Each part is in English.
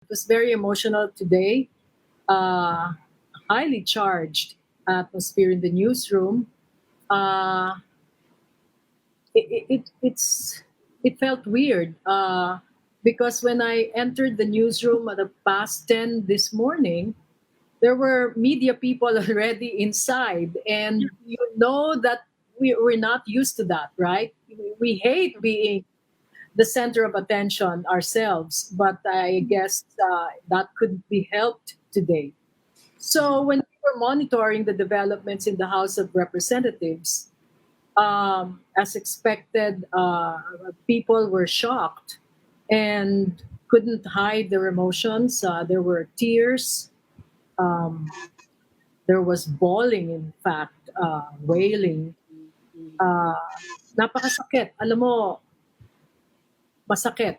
It was very emotional today. Uh, Highly charged atmosphere in the newsroom. Uh, it felt weird because when I entered the newsroom at the past 10 this morning, there were media people already inside, and you know that we're not used to that, right? We hate being the center of attention ourselves, but I guess that could be helped today. So when we were monitoring the developments in the House of Representatives, as expected, people were shocked and couldn't hide their emotions. There were tears. Um, there was bawling, in fact, wailing. Uh, Napakasakit. Alam mo, masakit.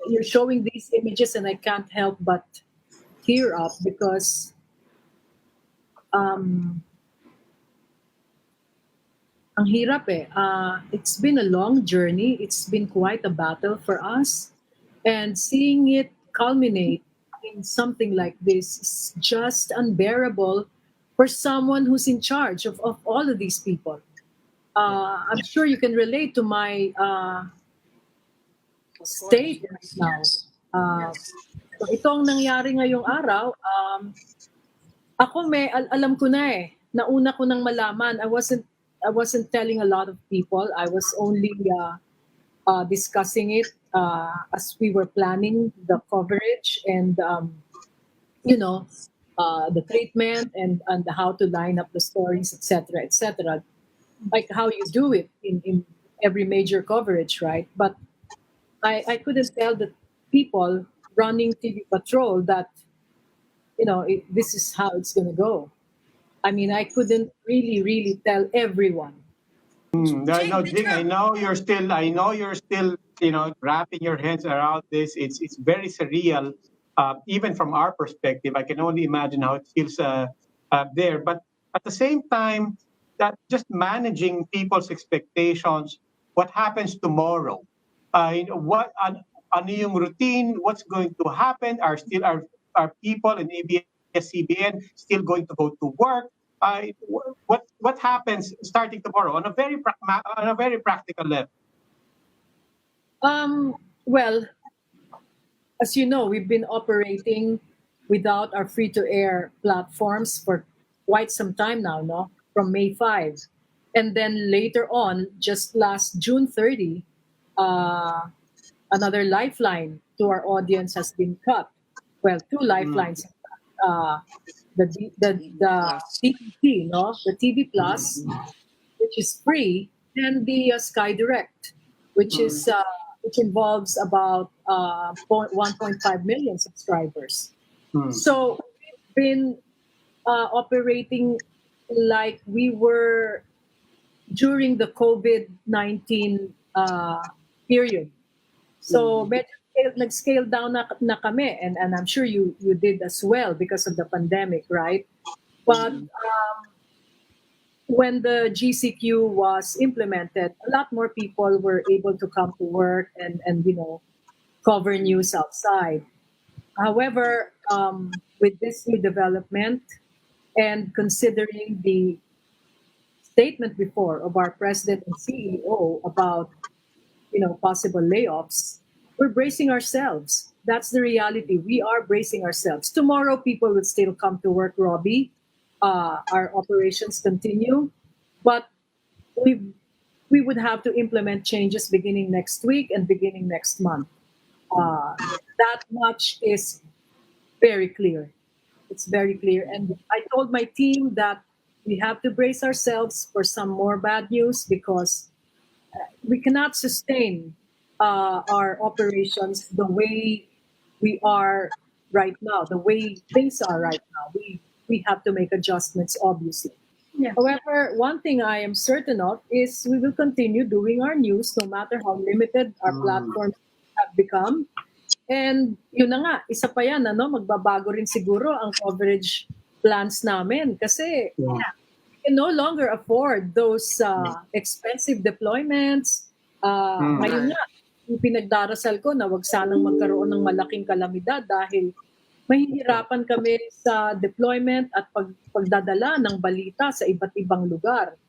You're showing these images and I can't help but tear up because um, ang hirap eh. It's been a long journey. It's been quite a battle for us. And seeing it culminate in something like this is just unbearable for someone who's in charge of all of these people. I'm sure you can relate to my state right now. So itong nangyari ngayong araw, ako alam ko na eh. Nauna ko nang malaman. I wasn't telling a lot of people. I was only discussing it as we were planning the coverage and you know the treatment and how to line up the stories, etc., etc. Like how you do it in every major coverage, right? But I couldn't tell the people running TV patrol that this is how it's going to go. I mean, I couldn't really tell everyone. No, Jing, I know you're still, wrapping your hands around this. It's very surreal, even from our perspective. I can only imagine how it feels there. But at the same time, that just managing people's expectations. What happens tomorrow? Ano yung routine? What's going to happen? Are people in ABS-CBN still going to go to work? What happens starting tomorrow on a very practical level? Well, as you know, we've been operating without our free-to-air platforms for quite some time now, no? From May 5. And then later on, just last June 30, uh, another lifeline to our audience has been cut. Well, two lifelines. Uh, the TVP, no? The TV Plus, which is free, and the Sky Direct, which involves about 1.5 million subscribers. So we've been operating like we were during the COVID-19 period. So medyo nag-scale down na kami, and I'm sure you did as well because of the pandemic, right? But when the GCQ was implemented, a lot more people were able to come to work and cover news outside. However, with this new development and considering the statement before of our president and CEO about possible layoffs, we're bracing ourselves. That's the reality. We are bracing ourselves. Tomorrow, people will still come to work, Robbie. Our operations continue, but we we would have to implement changes beginning next week and beginning next month. Uh, that much is very clear. It's very clear. And I told my team that we have to brace ourselves for some more bad news because we cannot sustain our operations the way we are right now, the way things are right now. We have to make adjustments, obviously. Yeah. However, one thing I am certain of is we will continue doing our news no matter how limited our platforms have become. And yun na nga, isa pa yan, magbabago rin siguro ang coverage plans namin kasi we can no longer afford those expensive deployments. Ngayon nga, pinagdarasal ko na wag sanang magkaroon ng malaking kalamidad dahil mahihirapan kami sa deployment at pagdadala ng balita sa iba't ibang lugar.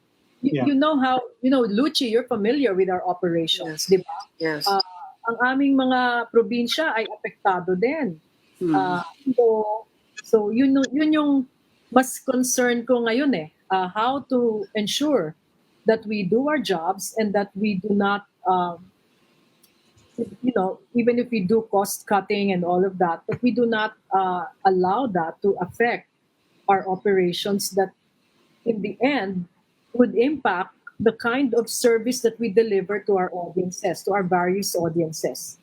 Yeah. You know how, Luchi, you're familiar with our operations, Yes. di ba? Yes. Ang aming mga probinsya ay apektado din. Hmm. So yun yung mas concern ko ngayon how to ensure that we do our jobs and that we do not even if we do cost cutting and all of that, but we do not allow that to affect our operations that in the end would impact the kind of service that we deliver to our audiences, to our various audiences.